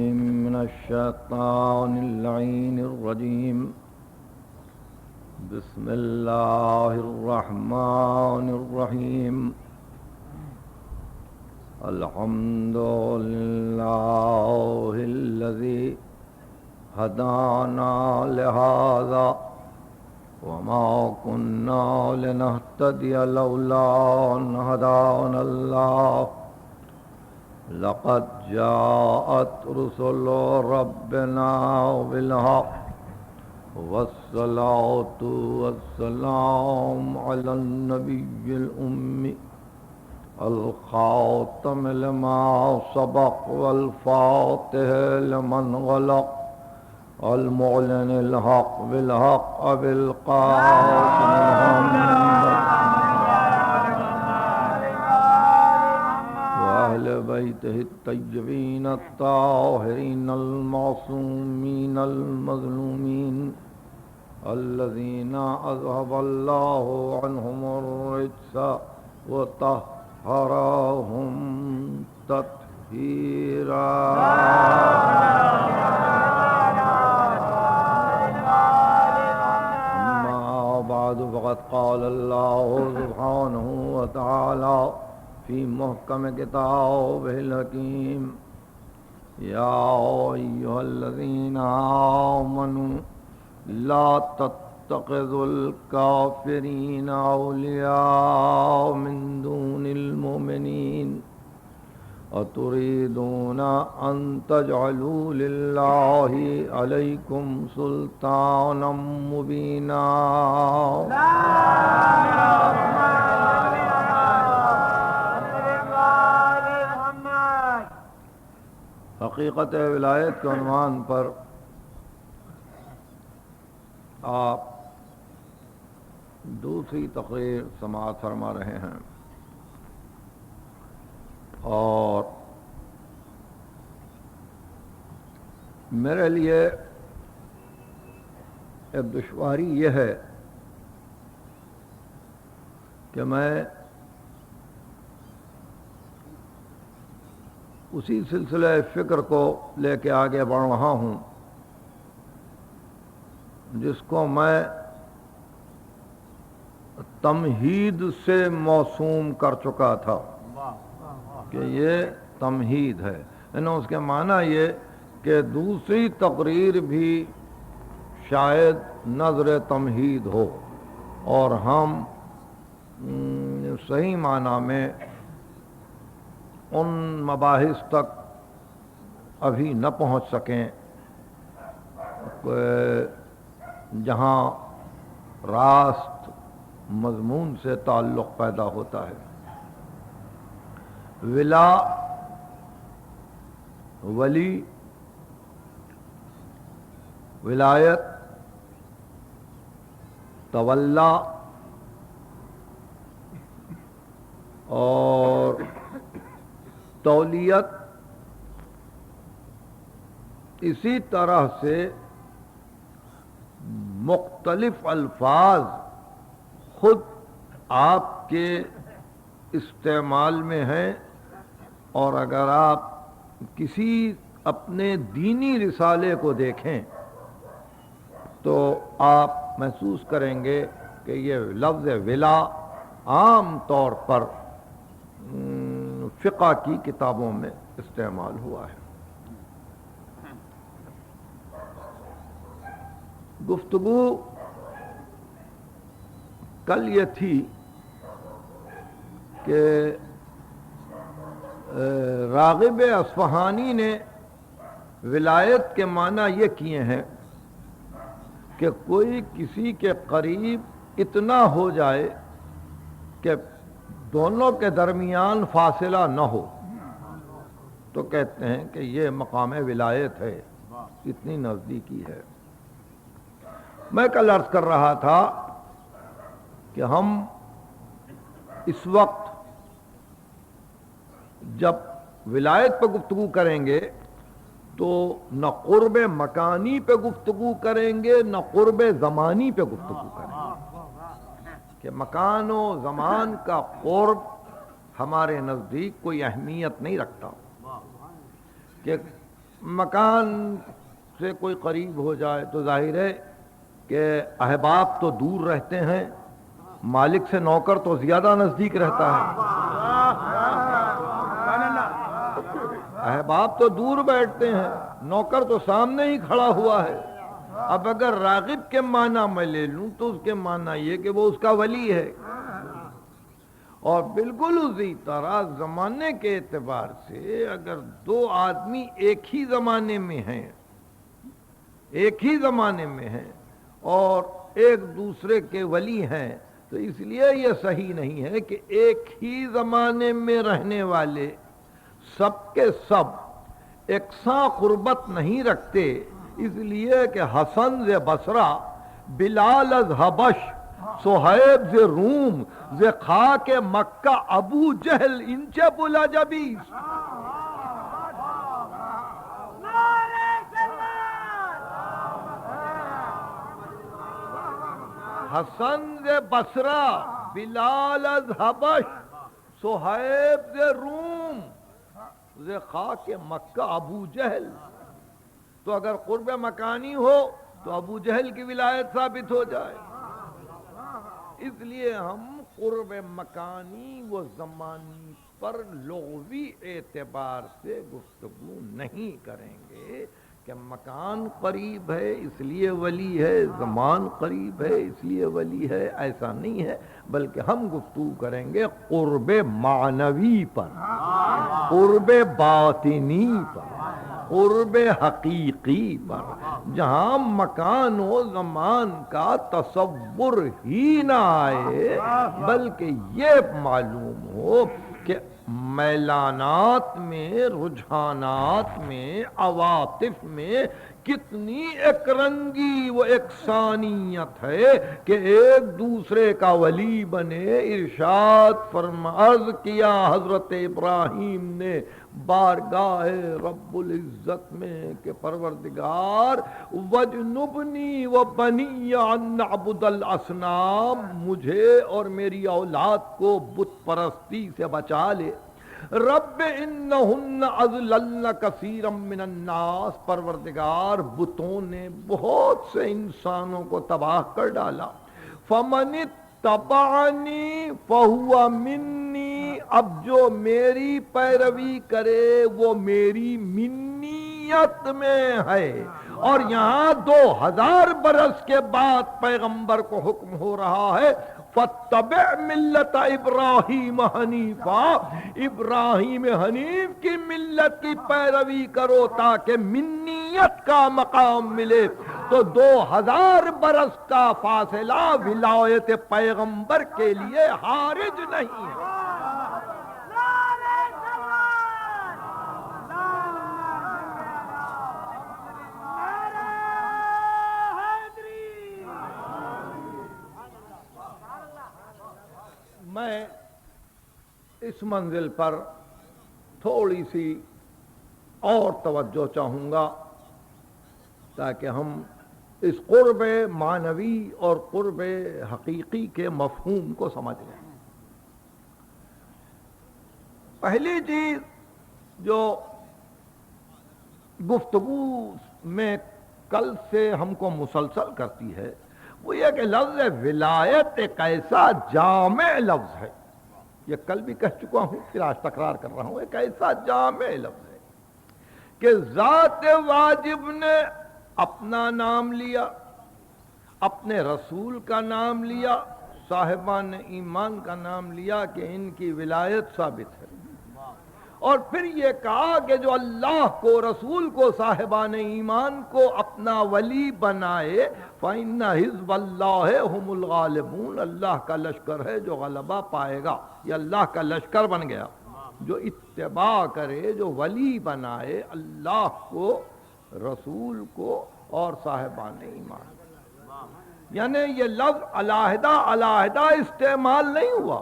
من الشيطان اللعين الرجيم بسم الله الرحمن الرحيم الحمد لله الذي هدانا لهذا وما كنا لنهتدي لولا أن هدانا الله لقد جاءت رسل ربنا بالحق والصلاة والسلام على النبي الأمي الخاتم لما سبق والفاتح لمن غلق المعلن الحق بالحق بالقاسم محمد وأهل بيته الطيبين الطاهرين المعصومين المظلومين الذين أذهب الله عنهم الرجس وطهرهم تطهيرا. فقد قال الله سبحانه وتعالى في محكم كتابه الحكيم يا أيها الذين آمنوا لا تتخذوا الكافرين أولياء من دون المؤمنين أتريدون أن تجعلوا لله عليكم سلطانا مبينا. حقیقت ولایت کے عنوان پر آپ دوسری تقریر سماعت فرما رہے ہیں اور میرے لیے ایک دشواری یہ ہے کہ میں اسی سلسلہ فکر کو لے کے آگے بڑھ رہا ہوں جس کو میں تمہید سے موسوم کر چکا تھا کہ یہ تمہید ہے، یعنی اس کے معنی یہ کہ دوسری تقریر بھی شاید نظر تمہید ہو اور ہم صحیح معنی میں ان مباحث تک ابھی نہ پہنچ سکیں جہاں راست مضمون سے تعلق پیدا ہوتا ہے. ولی ولایت تولا اور تولیت اسی طرح سے مختلف الفاظ خود آپ کے استعمال میں ہیں، اور اگر آپ کسی اپنے دینی رسالے کو دیکھیں تو آپ محسوس کریں گے کہ یہ لفظ ولا عام طور پر فقہ کی کتابوں میں استعمال ہوا ہے. گفتگو کل یہ تھی کہ راغب اصفہانی نے ولایت کے معنی یہ کیے ہیں کہ کوئی کسی کے قریب اتنا ہو جائے کہ دونوں کے درمیان فاصلہ نہ ہو تو کہتے ہیں کہ یہ مقام ولایت ہے، اتنی نزدیکی ہے. میں کل عرض کر رہا تھا کہ ہم اس وقت جب ولایت پہ گفتگو کریں گے تو نہ قرب مکانی پہ گفتگو کریں گے نہ قرب زمانی پہ گفتگو کریں گے کہ مکان و زمان کا قرب ہمارے نزدیک کوئی اہمیت نہیں رکھتا کہ مکان سے کوئی قریب ہو جائے تو ظاہر ہے کہ احباب تو دور رہتے ہیں، مالک سے نوکر تو زیادہ نزدیک رہتا ہے۔ احباب تو دور بیٹھتے ہیں، نوکر تو سامنے ہی کھڑا ہوا ہے۔ اب اگر راغب کے معنی میں لے لوں تو اس کے معنی یہ کہ وہ اس کا ولی ہے، اور بالکل اسی طرح زمانے کے اعتبار سے اگر دو آدمی ایک ہی زمانے میں ہیں، ایک ہی زمانے میں ہیں اور ایک دوسرے کے ولی ہیں، تو اس لیے یہ صحیح نہیں ہے کہ ایک ہی زمانے میں رہنے والے سب کے سب یکساں قربت نہیں رکھتے۔ اس لیے کہ حسن ز بصرہ، بلال از حبش، صہیب ز روم، ز خاک مکہ ابو جہل انچے بلا جبیس۔ حسن ز بصرہ، بلال از حبش، صہیب ز روم، ز خاک مکہ ابو جہل۔ تو اگر قرب مکانی ہو تو ابو جہل کی ولایت ثابت ہو جائے۔ اس لیے ہم قرب مکانی و زمانی پر لغوی اعتبار سے گفتگو نہیں کریں گے کہ مکان قریب ہے اس لیے ولی ہے، زمان قریب ہے اس لیے ولی ہے، ایسا نہیں ہے، بلکہ ہم گفتگو کریں گے قرب معنوی پر، قرب باطنی پر، قرب حقیقی پر، جہاں مکان و زمان کا تصور ہی نہ آئے، بلکہ یہ معلوم ہو کہ میلانات میں، رجحانات میں، عواطف میں کتنی ایک رنگی و یکسانیت ہے کہ ایک دوسرے کا ولی بنے۔ ارشاد عرض کیا حضرت ابراہیم نے بارگاہ رب العزت میں کہ پروردگار وجنبنی و بنی ان نعبد الاصنام، مجھے اور میری اولاد کو بت پرستی سے بچا لے۔ رب انہن اضللن کثیرا من الناس، پروردگار بتوں نے بہت سے انسانوں کو تباہ کر ڈالا۔ فمن اتبعنی فہو منی، اب جو میری پیروی کرے وہ میری منیت میں ہے۔ اور یہاں 2000 برس کے بعد پیغمبر کو حکم ہو رہا ہے فاتبع ملت ابراہیم حنیفا، ابراہیم حنیف کی ملت کی پیروی کرو تاکہ منیت کا مقام ملے۔ تو 2000 برس کا فاصلہ ولایت پیغمبر کے لیے حارج نہیں ہے۔ میں اس منزل پر تھوڑی سی اور توجہ چاہوں گا تاکہ ہم اس قرب معنوی اور قرب حقیقی کے مفہوم کو سمجھ لیں۔ پہلی چیز جو گفتگو میں کل سے ہم کو مسلسل کرتی ہے وہ یہ کہ لفظ ولایت ایک ایسا جامع لفظ ہے، یہ کل بھی کہہ چکا ہوں پھر آج تکرار کر رہا ہوں، ایک ایسا جامع لفظ ہے کہ ذات واجب نے اپنا نام لیا، اپنے رسول کا نام لیا، صاحبان ایمان کا نام لیا کہ ان کی ولایت ثابت ہے، اور پھر یہ کہا کہ جو اللہ کو، رسول کو، صاحبان ایمان کو اپنا ولی بنائے فَإِنَّ حِزْبَ اللَّهِ هُمُ الْغَالِبُونَ، اللہ کا لشکر ہے جو غلبہ پائے گا، یہ اللہ کا لشکر بن گیا۔ جو اتباع کرے، جو ولی بنائے اللہ کو، رسول کو اور صاحبان ایمان، یعنی یہ لفظ علیحدہ علیحدہ استعمال نہیں ہوا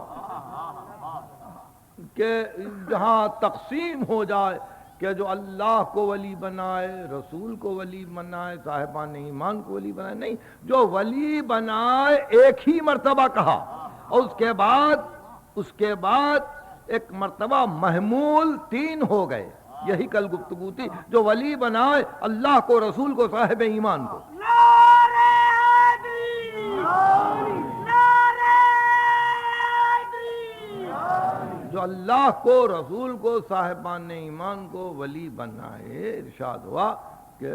کہ جہاں تقسیم ہو جائے کہ جو اللہ کو ولی بنائے، رسول کو ولی بنائے، صاحبان ایمان کو ولی بنائے، نہیں، جو ولی بنائے ایک ہی مرتبہ کہا، اور اس کے بعد ایک مرتبہ محمول 3 ہو گئے۔ یہی کل گفتگو تھی. جو ولی بنائے اللہ کو, رسول کو, صاحب ایمان کو. جو اللہ کو, رسول کو, صاحبان ایمان کو ولی بنائے, ارشاد ہوا کہ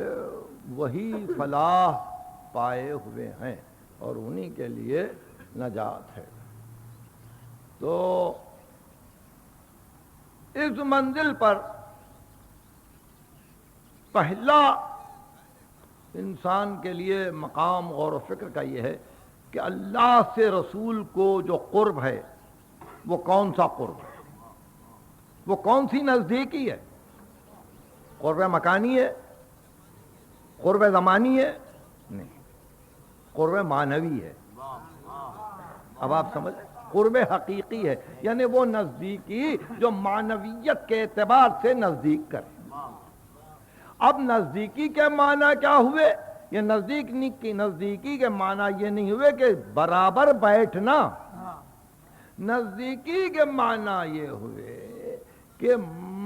وہی فلاح پائے ہوئے ہیں اور انہی کے لیے نجات ہے. تو اس منزل پر پہلا انسان کے لیے مقام غور و فکر کا یہ ہے کہ اللہ سے رسول کو جو قرب ہے وہ کون سا قرب ہے, وہ کون سی نزدیکی ہے؟ قرب مکانی ہے, قرب زمانی ہے؟ نہیں, قرب معنوی ہے. اب آپ سمجھ, قرب حقیقی ہے, یعنی وہ نزدیکی جو معنویت کے اعتبار سے نزدیک کرے. اب نزدیکی کے معنی کیا ہوئے؟ یہ نزدیکی کے معنی یہ نہیں ہوئے کہ برابر بیٹھنا. نزدیکی کے معنی یہ ہوئے کہ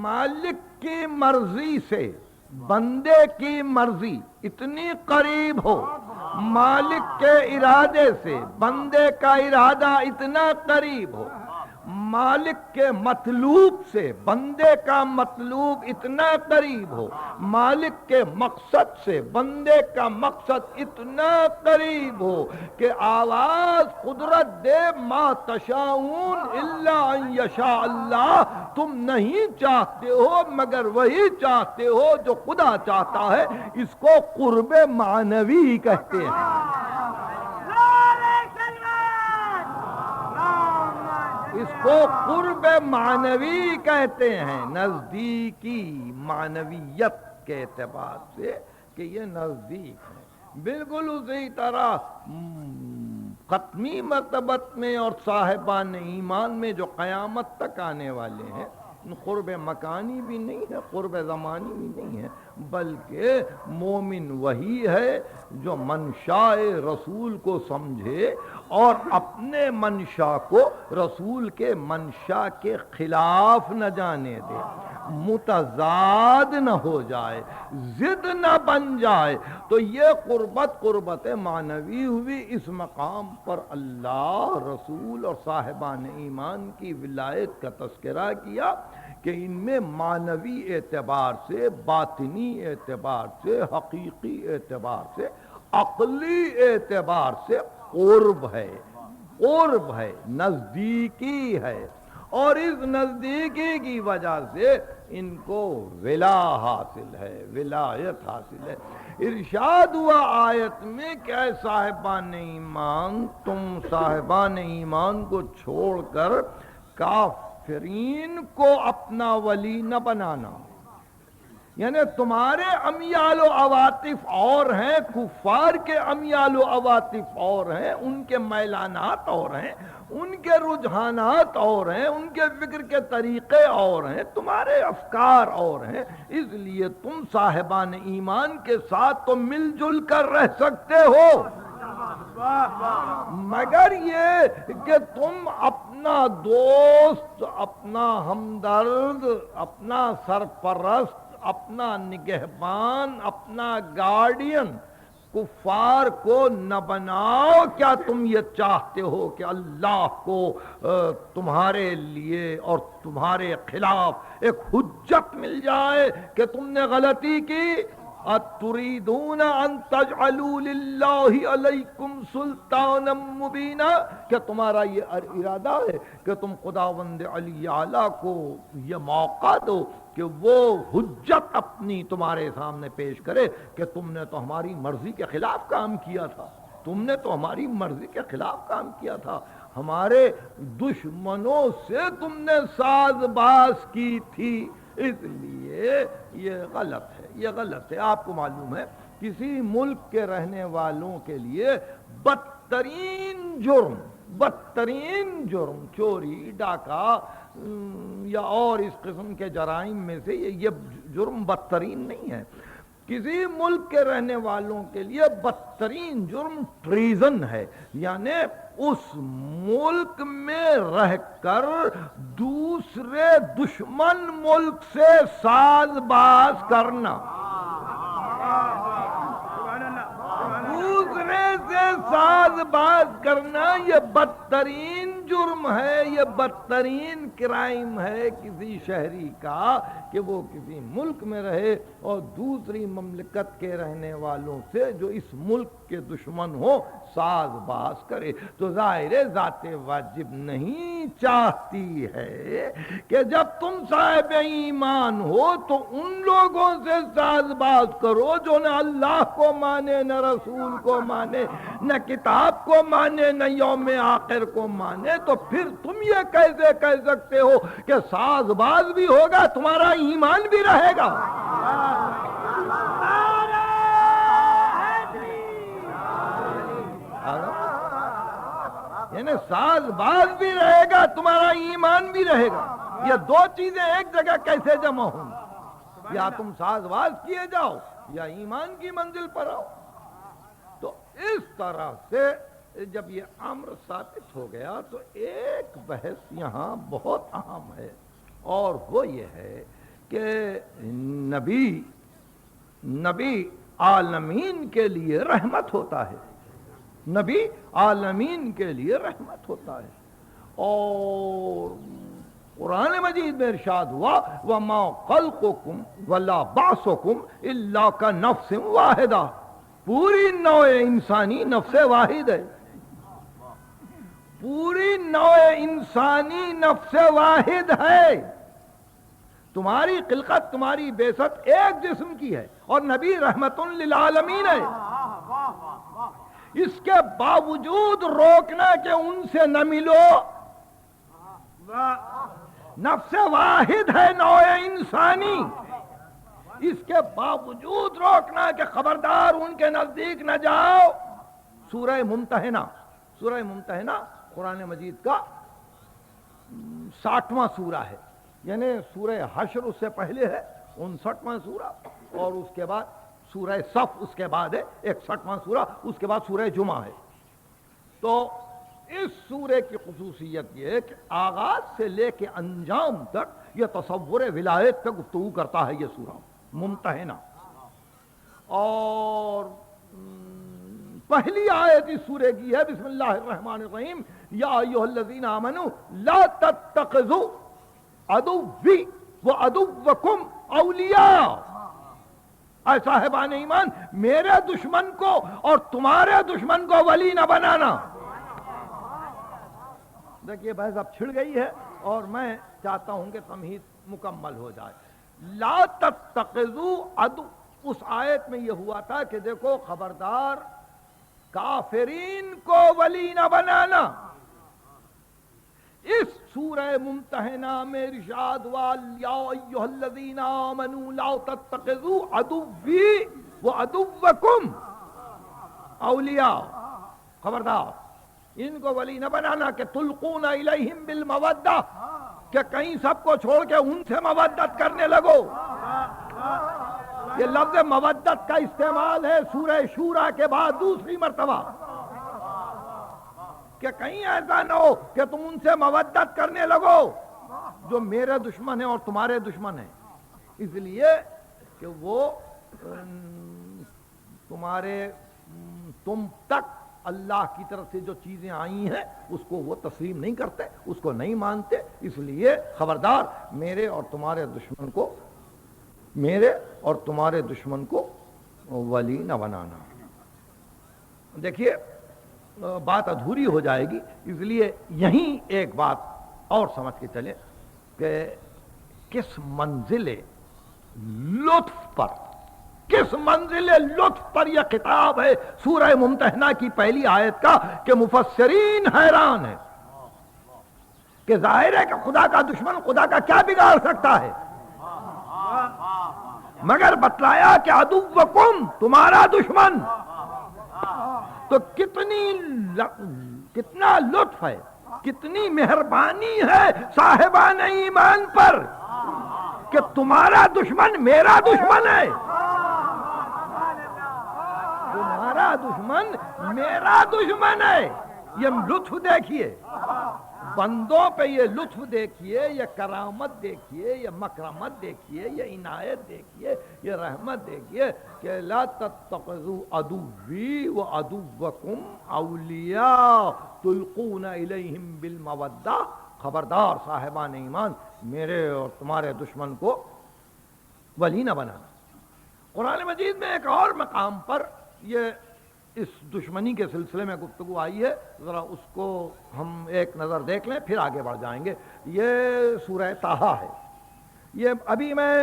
مالک کی مرضی سے بندے کی مرضی اتنی قریب ہو, مالک کے ارادے سے بندے کا ارادہ اتنا قریب ہو, مالک کے مطلوب سے بندے کا مطلوب اتنا قریب ہو, مالک کے مقصد سے بندے کا مقصد اتنا قریب ہو کہ آواز قدرت دے ما تشاؤون الا ان یشاء اللہ, تم نہیں چاہتے ہو مگر وہی چاہتے ہو جو خدا چاہتا ہے. اس کو قرب معنوی کہتے ہیں. اس کو قرب معنوی کہتے ہیں, نزدیکی معنویت کے اعتبار سے کہ یہ نزدیک ہے. بالکل اسی طرح ختمی مرتبت میں اور صاحبان ایمان میں جو قیامت تک آنے والے ہیں, قرب مکانی بھی نہیں ہے, قرب زمانی بھی نہیں ہے, بلکہ مومن وہی ہے جو منشاء رسول کو سمجھے اور اپنے منشا کو رسول کے منشا کے خلاف نہ جانے دے, متضاد نہ ہو جائے, ضد نہ بن جائے. تو یہ قربت معنوی ہوئی. اس مقام پر اللہ, رسول اور صاحبان ایمان کی ولایت کا تذکرہ کیا کہ ان میں معنوی اعتبار سے, باطنی اعتبار سے, حقیقی اعتبار سے, عقلی اعتبار سے قرب ہے, نزدیکی ہے. اور اس نزدیکی کی وجہ سے ان کو ولا حاصل ہے, ولایت حاصل ہے. ارشاد ہوا آیت میں کہ اے صاحبان ایمان, تم صاحبان ایمان کو چھوڑ کر کافرین کو اپنا ولی نہ بنانا. یعنی تمہارے امیال و عواطف اور ہیں, کفار کے امیال و عواطف اور ہیں, ان کے میلانات اور ہیں, ان کے رجحانات اور ہیں, ان کے فکر کے طریقے اور ہیں, تمہارے افکار اور ہیں. اس لیے تم صاحبان ایمان کے ساتھ تو مل جل کر رہ سکتے ہو, مگر یہ کہ تم اپنا دوست, اپنا ہمدرد, اپنا سرپرست, اپنا نگہبان, اپنا گارڈین کفار کو نہ بناؤ. کیا تم یہ چاہتے ہو کہ اللہ کو تمہارے لیے اور تمہارے خلاف ایک حجت مل جائے کہ تم نے غلطی کی؟ اتریدون ان تجعلوا للہ علیکم سلطانا مبینا, کیا تمہارا یہ ارادہ ہے کہ تم خداوند علی اعلیٰ کو یہ موقع دو کہ وہ حجت اپنی تمہارے سامنے پیش کرے کہ تم نے تو ہماری مرضی کے خلاف کام کیا تھا, تم نے تو ہماری مرضی کے خلاف کام کیا تھا, ہمارے دشمنوں سے تم نے ساز باز کی تھی. اس لیے یہ غلط ہے, یہ غلط ہے. آپ کو معلوم ہے کسی ملک کے رہنے والوں کے لیے بدترین جرم چوری, ڈاکہ یا اور اس قسم کے جرائم میں سے یہ جرم بدترین نہیں ہے. کسی ملک کے رہنے والوں کے لیے بدترین جرم ٹریزن ہے, یعنی اس ملک میں رہ کر دوسرے دشمن ملک سے ساز باز کرنا، دوسرے سے ساز باز کرنا، یہ بدترین جرم ہے، یہ بدترین کرائم ہے کسی شہری کا کہ وہ کسی ملک میں رہے اور دوسری مملکت کے رہنے والوں سے جو اس ملک کے دشمن ہو ساز باز کرے۔ تو ظاہر ذات واجب نہیں چاہتی ہے کہ جب تم صاحب ایمان ہو تو ان لوگوں سے ساز باز کرو جو نہ اللہ کو مانے، نہ رسول کو مانے، نہ کتاب کو مانے، نہ یوم آخر کو مانے۔ تو پھر تم یہ کیسے کہہ سکتے ہو کہ ساز باز بھی ہوگا تمہارا ایمان بھی رہے گا؟ یعنی ساز باز بھی رہے گا تمہارا ایمان بھی رہے گا، یہ دو چیزیں ایک جگہ کیسے جمع ہوں؟ یا تم ساز باز کیے جاؤ یا ایمان کی منزل پر آؤ۔ تو اس طرح سے جب یہ امر ثابت ہو گیا تو ایک بحث یہاں بہت اہم ہے، اور وہ یہ ہے کہ نبی عالمین کے لیے رحمت ہوتا ہے، نبی عالمین کے لیے رحمت ہوتا ہے۔ اور قرآن مجید میں ارشاد ہوا وَمَا خَلْقُكُمْ وَلَا بَعْثُكُمْ إِلَّا كَنَفْسٍ وَاحِدَةٍ، پوری نوع انسانی نفس واحد ہے، پوری نوع انسانی نفس واحد ہے۔ تمہاری خلقت، تمہاری بعثت ایک جسم کی ہے اور نبی رحمت للعالمین ہے۔ اس کے باوجود روکنا کہ ان سے نہ ملو، نفس واحد ہے نوع انسانی، اس کے باوجود روکنا کہ خبردار ان کے نزدیک نہ جاؤ۔ سورہ ممتحنہ، سورہ ممتحنہ قرآن مجید کا 60واں سورہ ہے، یعنی سورہ حشر اس سے پہلے ہے 59واں سورہ، اور اس کے بعد سورہ صف اس کے بعد ہے 61واں سورہ، اس کے بعد سورہ جمعہ ہے۔ تو اس سورے کی خصوصیت یہ ہے کہ آغاز سے لے کے انجام تک یہ تصور ولایت پہ گفتگو کرتا ہے یہ سورہ ممتحنہ۔ اور پہلی آیت اس سورے کی ہے بسم اللہ الرحمن الرحیم یا ایھا الذین آمنوا لا تتخذوا عدوی وعدوکم اولیاء، اے صاحبان ایمان میرے دشمن کو اور تمہارے دشمن کو ولی نہ بنانا۔ دیکھیے بحث اب چھڑ گئی ہے اور میں چاہتا ہوں کہ تمہید مکمل ہو جائے۔ لا تتخذوا عدو، اس آیت میں یہ ہوا تھا کہ دیکھو خبردار کافرین کو ولی نہ بنانا۔ اس سورہ ممتحنہ میں ارشاد ہوا یا ایھا الذین آمنوا لا تتخذوا عدوی وعدوکم اولیاء، خبردار ان کو ولی نہ بنانا کہ تلقون الیہم بالمودہ، کہ کہیں سب کو چھوڑ کے ان سے مودت کرنے لگو۔ یہ لفظ مودت کا استعمال ہے سورہ شورى کے بعد دوسری مرتبہ، کہ کہیں ایسا نہ ہو کہ تم ان سے مودت کرنے لگو جو میرے دشمن ہیں اور تمہارے دشمن ہیں، اس لیے کہ وہ تم تک اللہ کی طرف سے جو چیزیں آئی ہیں اس کو وہ تسلیم نہیں کرتے، اس کو نہیں مانتے، اس لیے خبردار میرے اور تمہارے دشمن کو ولی نہ بنانا۔ دیکھیے بات ادھوری ہو جائے گی، اس لیے یہیں ایک بات اور سمجھ کے چلیں کہ کس منزل لطف پر یہ خطاب ہے سورہ ممتحنہ کی پہلی آیت کا کہ مفسرین حیران ہیں کہ ظاہر ہے کہ خدا کا دشمن خدا کا کیا بگاڑ سکتا ہے، مگر بتلایا کہ عدوکم تمہارا دشمن۔ تو کتنا لطف ہے، کتنی مہربانی ہے صاحبان ایمان پر کہ تمہارا دشمن میرا دشمن ہے، تمہارا دشمن میرا دشمن ہے۔ یہ لطف دیکھیے بندوں پہ، یہ لطف دیکھیے، یہ کرامت دیکھیے، یہ مکرمت دیکھیے، یہ عنایت دیکھیے، یہ رحمت دیکھیے کہ لا تتخذوا عدوی وعدوکم اولیاء تلقون الیہم بالمودہ. خبردار صاحبان ایمان، میرے اور تمہارے دشمن کو ولی نہ بنانا. قرآن مجید میں ایک اور مقام پر یہ اس دشمنی کے سلسلے میں گفتگو آئی ہے، ذرا اس کو ہم ایک نظر دیکھ لیں پھر آگے بڑھ جائیں گے. یہ سورہ طٰہٰ ہے. یہ ابھی میں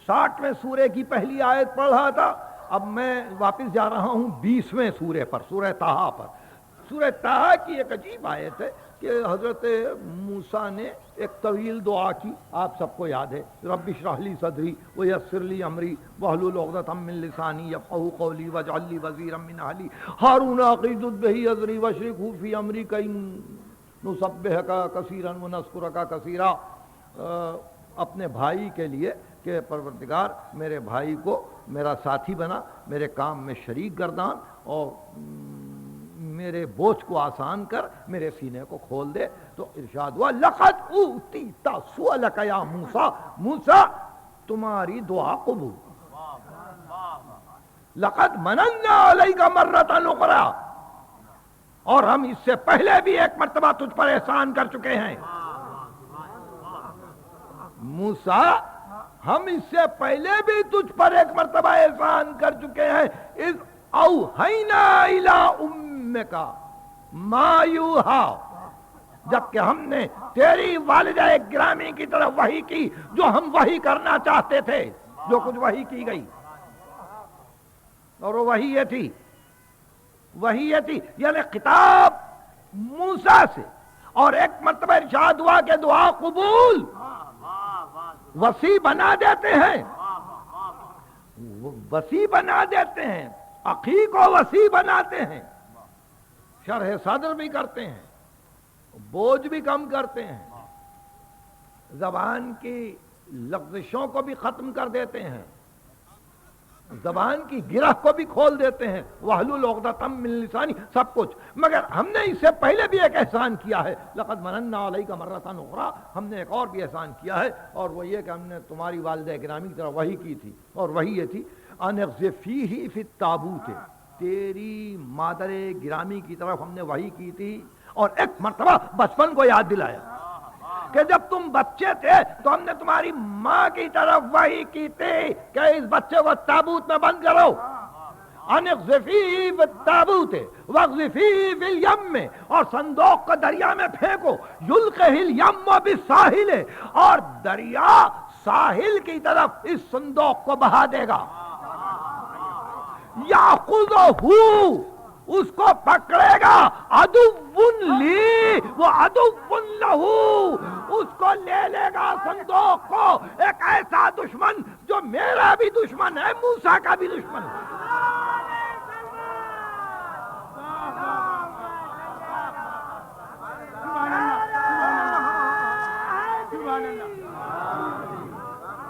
60ویں سورے کی پہلی آیت پڑھ رہا تھا، اب میں واپس جا رہا ہوں 20ویں سورے پر، سورہ طٰہٰ پر. سورہ طٰہٰ کی ایک عجیب آیت ہے کہ حضرت موسیٰ نے ایک طویل دعا کی، آپ سب کو یاد ہے، رب اشرح لی صدری ویسر لی امری واحلل عقدۃ من لسانی یفقہوا قولی واجعل لی وزیرا من اہلی ہارون اخلد بہ ازری واشرکہ فی امری کی نسبحک کثیرا ونذکرک کثیرا. اپنے بھائی کے لیے کہ پروردگار میرے بھائی کو میرا ساتھی بنا، میرے کام میں شریک گردان اور میرے بوجھ کو آسان کر، میرے سینے کو کھول دے. تو ارشاد ہوا لقد اوتیت سؤلک یا موسیٰ، موسیٰ تمہاری دعا قبول. لقد مننا علیک مرۃ اخری، اور ہم اس سے پہلے بھی ایک مرتبہ تجھ پر احسان کر چکے ہیں. موسیٰ ہم اس سے پہلے بھی تجھ پر ایک مرتبہ احسان کر چکے ہیں. اذ اوحینا الی امک ما یوحی، جبکہ ہم نے تیری والدہ گرامی کی طرف وحی کی جو ہم وحی کرنا چاہتے تھے، جو کچھ وحی کی گئی. اور وہ وحی یہ تھی، وحی یہ تھی یعنی خطاب موسیٰ سے. اور ایک مرتبہ ارشاد ہوا کہ دعا قبول وسیع بنا دیتے ہیں، وسیع بنا دیتے ہیں، عقیق کو وسیع بناتے ہیں، شرح صدر بھی کرتے ہیں، بوجھ بھی کم کرتے ہیں، زبان کی لغزشوں کو بھی ختم کر دیتے ہیں، زبان کی گرہ کو بھی کھول دیتے ہیں. واحلل عقدۃ من لسانی، سب کچھ. مگر ہم نے اس سے پہلے بھی ایک احسان کیا ہے، لقد مننا علیک مرۃ اخری، ہم نے ایک اور بھی احسان کیا ہے، اور وہ یہ کہ ہم نے تمہاری والدہ گرامی کی طرف وحی کی تھی. اور وحی یہ تھی ان اقذفیہ فی التابوت، تیری مادر گرامی کی طرف ہم نے وحی کی تھی. اور ایک مرتبہ بچپن کو یاد دلایا کہ جب تم بچے تھے تو ہم نے تمہاری ماں کی طرف وحی کی تھی کہ اس بچے کو تابوت میں بند کرو. ان اقذفیہ فی التابوت واقذفیہ فی الیم، اور صندوق کو دریا میں پھینکو. یلقہ الیم بالساحل، اور دریا ساحل کی طرف اس صندوق کو بہا دے گا. یاخذہ، اس کو پکڑے گا، عدو لی وہ عدو لہو، اس کو لے لے گا صندوق کو ایک ایسا دشمن جو میرا بھی دشمن ہے، موسیٰ کا بھی دشمن ہے.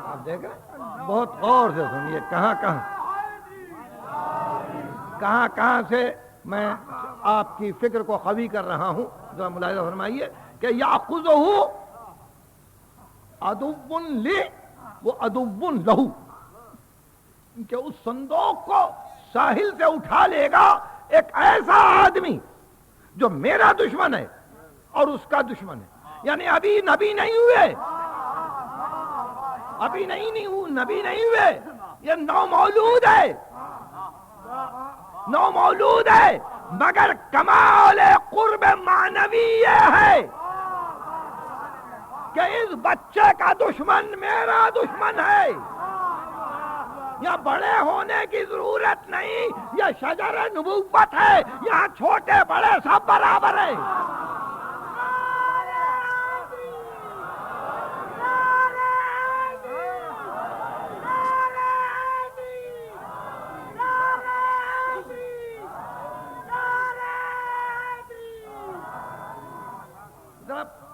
آپ دیکھ رہے بہت غور سے سنیے، کہاں سے میں آپ کی فکر کو خوی کر رہا ہوں. ذرا ملاحظہ فرمائیے کہ یاخذہ عدو لی وہ عدو لہو، کہ اس صندوق کو ساحل سے اٹھا لے گا ایک ایسا آدمی جو میرا دشمن ہے اور اس کا دشمن ہے. یعنی ابھی نبی نہیں ہوئے، ابھی نبی نہیں ہوئے، یہ نو مولود ہے، نو مولود ہے، مگر کمال قرب معنوی یہ ہے کہ اس بچے کا دشمن میرا دشمن ہے. یہاں بڑے ہونے کی ضرورت نہیں، یہ شجر نبوت ہے، یہاں چھوٹے بڑے سب برابر ہیں.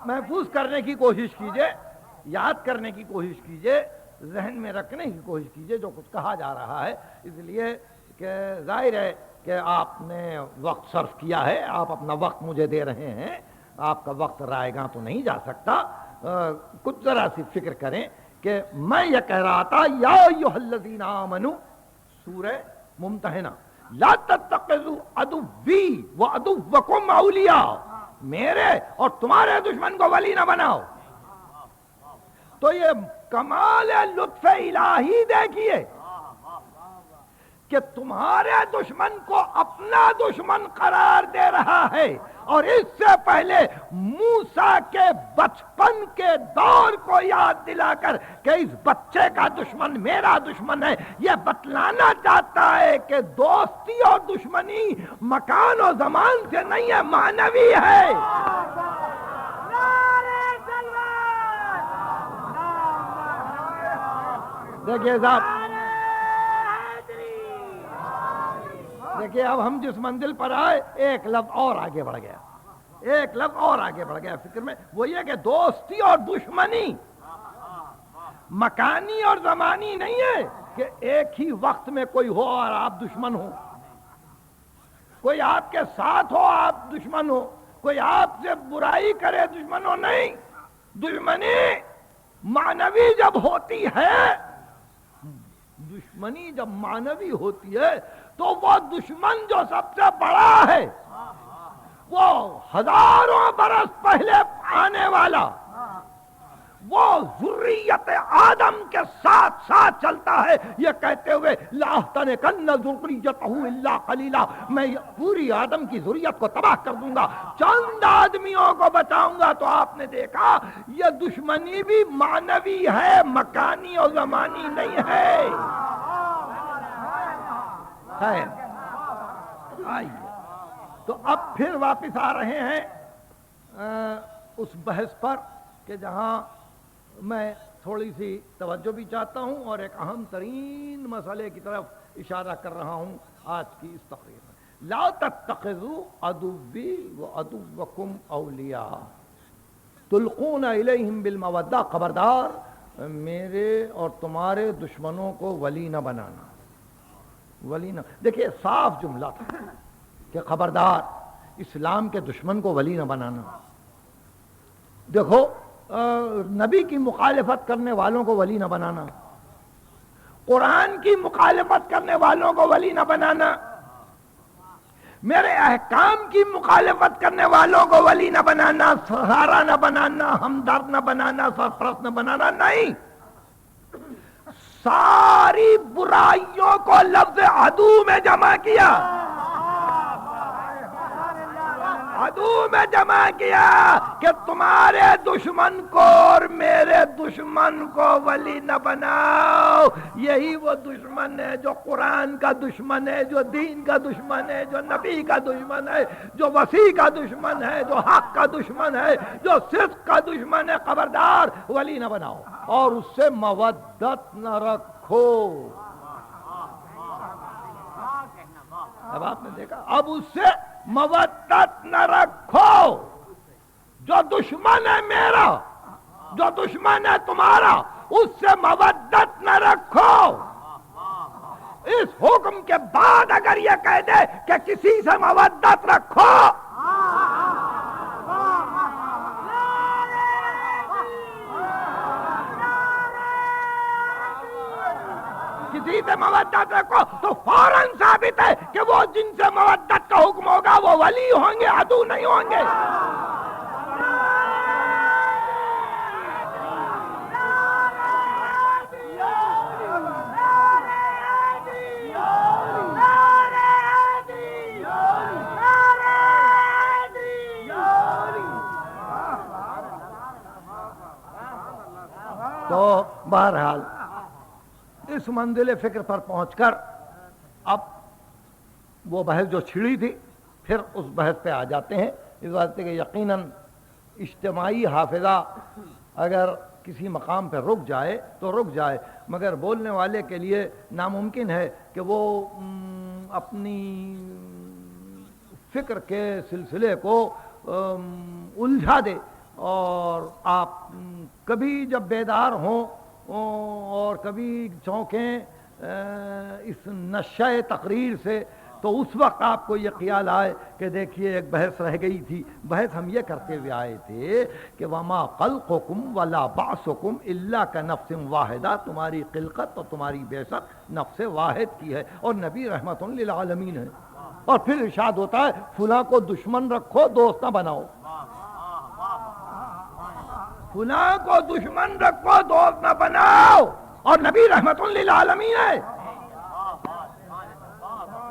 محفوظ کرنے کی کوشش کیجئے، یاد کرنے کی کوشش کیجئے، ذہن میں رکھنے کی کوشش کیجئے جو کچھ کہا جا رہا ہے. اس لیے کہ ظاہر ہے کہ آپ نے وقت صرف کیا ہے، آپ اپنا وقت مجھے دے رہے ہیں، آپ کا وقت رائے گاں تو نہیں جا سکتا. کچھ ذرا سی فکر کریں کہ میں یہ کہہ رہا تھا یا ایھا الذین آمنوا، سورہ ممتحنہ، لا تتخذوا عدوی وعدوکم اولیاء، میرے اور تمہارے دشمن کو ولی نہ بناؤ. تو یہ کمال لطف الہی دیکھیے کہ تمہارے دشمن کو اپنا دشمن قرار دے رہا ہے، اور اس سے پہلے موسیٰ کے بچپن کے دور کو یاد دلا کر کہ اس بچے کا دشمن میرا دشمن ہے، یہ بتلانا چاہتا ہے کہ دوستی اور دشمنی مکان و زمان سے نہیں ہے، معنوی ہے. دیکھیے صاحب، دیکھیے اب ہم جس منزل پر آئے ایک لفظ اور آگے بڑھ گیا، ایک لفظ اور آگے بڑھ گیا فکر میں، وہ یہ کہ دوستی اور دشمنی مکانی اور زمانی نہیں ہے کہ ایک ہی وقت میں کوئی ہو اور آپ دشمن ہو، کوئی آپ کے ساتھ ہو آپ دشمن ہو، کوئی آپ سے برائی کرے دشمن ہو. نہیں، دشمنی معنوی جب ہوتی ہے، دشمنی جب معنوی ہوتی ہے تو وہ دشمن جو سب سے بڑا ہے، وہ ہزاروں برس پہلے آنے والا، وہ ذریت آدم کے ساتھ ساتھ چلتا ہے، یہ کہتے ہوئے لَأَحْتَنِكَنَّ ذُرِّيَّتَهُ إِلَّا قَلِيلًا، میں پوری آدم کی ذریت کو تباہ کر دوں گا، چند آدمیوں کو بچاؤں گا. تو آپ نے دیکھا یہ دشمنی بھی معنوی ہے، مکانی اور زمانی نہیں ہے. خیر، آئیے تو اب پھر واپس آ رہے ہیں اس بحث پر کہ جہاں میں تھوڑی سی توجہ بھی چاہتا ہوں اور ایک اہم ترین مسئلے کی طرف اشارہ کر رہا ہوں آج کی اس تقریر میں. لا تتخذوا عدوی وعدوکم اولیاء تلقون الیہم بالمودہ، خبردار میرے اور تمہارے دشمنوں کو ولی نہ بنانا. ولی نہ، دیکھیے صاف جملہ تھا کہ خبردار اسلام کے دشمن کو ولی نہ بنانا. دیکھو نبی کی مخالفت کرنے والوں کو ولی نہ بنانا، قرآن کی مخالفت کرنے والوں کو ولی نہ بنانا، میرے احکام کی مخالفت کرنے والوں کو ولی نہ بنانا، سہارا نہ بنانا، ہمدرد نہ بنانا، سرپرست نہ بنانا. نہیں، ساری برائیوں کو لفظ عدو میں جمع کیا، عدو میں جمع کیا کہ تمہارے دشمن کو اور میرے دشمن کو ولی نہ بناؤ. یہی وہ دشمن ہے جو قرآن کا دشمن ہے، جو دین کا دشمن ہے، جو نبی کا دشمن ہے، جو وسیع کا دشمن ہے، جو حق کا دشمن ہے، جو صدق کا دشمن ہے. خبردار ولی نہ بناؤ اور اس سے مودت نہ رکھو. اب آپ نے دیکھا، اب اس سے مودت نہ رکھو. جو دشمن ہے میرا، جو دشمن ہے تمہارا، اس سے مودت نہ رکھو. اس حکم کے بعد اگر یہ کہہ دے کہ کسی سے مودت رکھو، کسی سے مودت رکھو، تو فوراً ثابت ہے کہ وہ جن سے مودت کا حکم ہوگا وہ ولی ہوں گے، عدو نہیں ہوں گے. تو بہرحال اس منزل فکر پر پہنچ کر اب وہ بحث جو چھڑی تھی پھر اس بحث پہ آ جاتے ہیں. اس واسطے کہ یقیناً اجتماعی حافظہ اگر کسی مقام پہ رک جائے تو رک جائے، مگر بولنے والے کے لیے ناممکن ہے کہ وہ اپنی فکر کے سلسلے کو الجھا دے. اور آپ کبھی جب بیدار ہوں اور کبھی چونکیں اس نشہ تقریر سے تو اس وقت آپ کو یہ خیال آئے کہ دیکھیے ایک بحث رہ گئی تھی، بحث ہم یہ کرتے ہوئے آئے تھے کہ وما خلقکم ولا بعثکم الا کنفس واحدہ، تمہاری خلقت اور تمہاری بعثت نفس واحد کی ہے، اور نبی رحمت للعالمین ہے۔ اور پھر ارشاد ہوتا ہے فلاں کو دشمن رکھو دوست نہ بناؤ، فلاں کو دشمن رکھو دوست نہ بناؤ، اور نبی رحمت للعالمین ہے۔